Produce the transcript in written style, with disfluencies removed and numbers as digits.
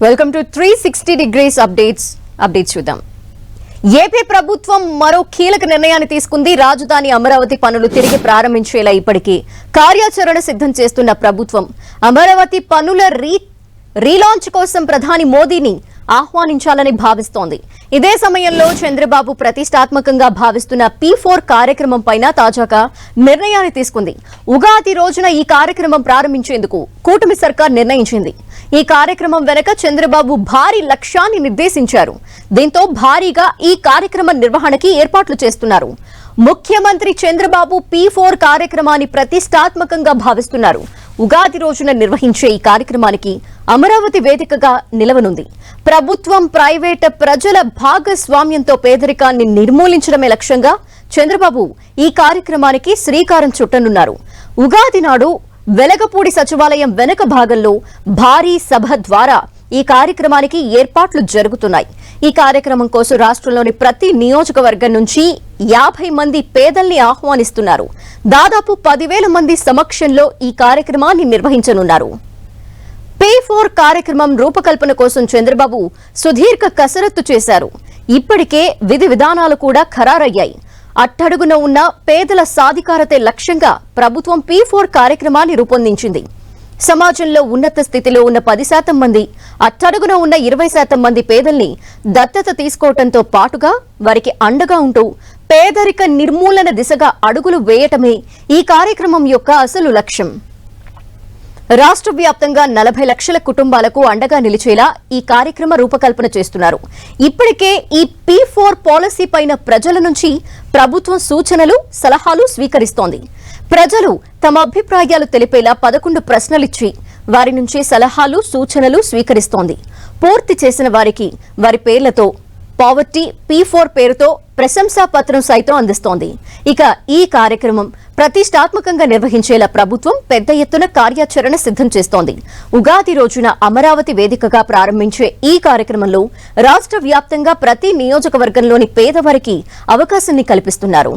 Welcome to 360 degrees updates చూద్దాం. AP ప్రభుత్వం మరో కీలక నిర్ణయాన్ని తీసుకుంది. రాజధాని అమరావతి పనులు తిరిగి ప్రారంభించేలా ఇప్పటికీ కార్యాచరణ సిద్ధం చేస్తున్న ప్రభుత్వం అమరావతి పనుల రీలాంచ్ కోసం ప్రధాని మోదీని ఆహ్వానించాలని భావిస్తోంది. ఇదే సమయంలో చంద్రబాబు ప్రతిష్టాత్మకంగా భావిస్తున్న P4 కార్యక్రమం పైన తాజాగా నిర్ణయాన్ని తీసుకుంది. ఉగాది రోజున ఈ కార్యక్రమం ప్రారంభించేందుకు కూటమి సర్కార్ నిర్ణయించింది. ఈ కార్యక్రమం వెనుక చంద్రబాబు భారీ లక్ష్యాన్ని నిర్దేశించారు. దీంతో భారీగా ఈ కార్యక్రమ నిర్వహణకి ఏర్పాట్లు చేస్తున్నారు. ముఖ్యమంత్రి చంద్రబాబు P4 కార్యక్రమాన్ని ప్రతిష్టాత్మకంగా భావిస్తున్నారు. ఉగాది రోజున నిర్వహించే ఈ కార్యక్రమానికి అమరావతి వేదికగా నిలవనుంది. ప్రభుత్వం, ప్రైవేట్, ప్రజల భాగస్వామ్యంతో పేదరికాన్ని నిర్మూలించడమే లక్ష్యంగా చంద్రబాబు ఈ కార్యక్రమానికి శ్రీకారం చుట్టనున్నారు. ఉగాది నాడు వెలగపూడి సచివాలయం వెనక భాగంలో భారీ సభ ద్వారా ఈ కార్యక్రమానికి ఏర్పాట్లు జరుగుతున్నాయి. ఈ కార్యక్రమం కోసం రాష్ట్రంలోని ప్రతి నియోజకవర్గం నుంచి 50 మంది పేదల్ని ఆహ్వానిస్తున్నారు. దాదాపు 10,000 మంది సమక్షంలో ఈ కార్యక్రమాన్ని నిర్వహించనున్నారు. P4 కార్యక్రమం రూపకల్పన కోసం చంద్రబాబు సుదీర్ఘ కసరత్తు చేశారు. ఇప్పటికే విధి విధానాలు కూడా ఖరారయ్యాయి. అట్టడుగున ఉన్న పేదల సాధికారతే లక్ష్యంగా ప్రభుత్వం P4 కార్యక్రమాన్ని రూపొందించింది. సమాజంలో ఉన్నత స్థితిలో ఉన్న 10% మంది, అట్టడుగున ఉన్న 20% మంది పేదల్ని దత్తత తీసుకోవడంతో పాటుగా వారికి అండగా ఉంటూ పేదరిక నిర్మూలన దిశగా అడుగులు వేయటమే ఈ కార్యక్రమం యొక్క అసలు లక్ష్యం. రాష్ట్ర వ్యాప్తంగా 40 లక్షల కుటుంబాలకు అండగా నిలిచేలా ఈ కార్యక్రమ రూపకల్పన చేస్తున్నారు. ఇప్పటికే ఈ P4 పాలసీ పైన ప్రజల నుంచి ప్రభుత్వం సూచనలు, సలహాలు స్వీకరిస్తోంది. ప్రజలు తమ అభిప్రాయాలు తెలిపేలా 11 ప్రశ్నలిచ్చి వారి నుంచి సలహాలు, సూచనలు స్వీకరిస్తోంది. పూర్తి చేసిన వారికి వారి పేర్లతో పావర్టీ P4 పేరుతో ప్రశంసా పత్రం సైతం అందిస్తోంది. ఇక ఈ కార్యక్రమం ప్రతిష్టాత్మకంగా నిర్వహించేలా ప్రభుత్వం పెద్ద ఎత్తున కార్యాచరణ సిద్ధం చేస్తోంది. ఉగాది రోజున అమరావతి వేదికగా ప్రారంభించే ఈ కార్యక్రమంలో రాష్ట్ర వ్యాప్తంగా ప్రతి నియోజకవర్గంలోని పేదవారికి అవకాశాన్ని కల్పిస్తున్నారు.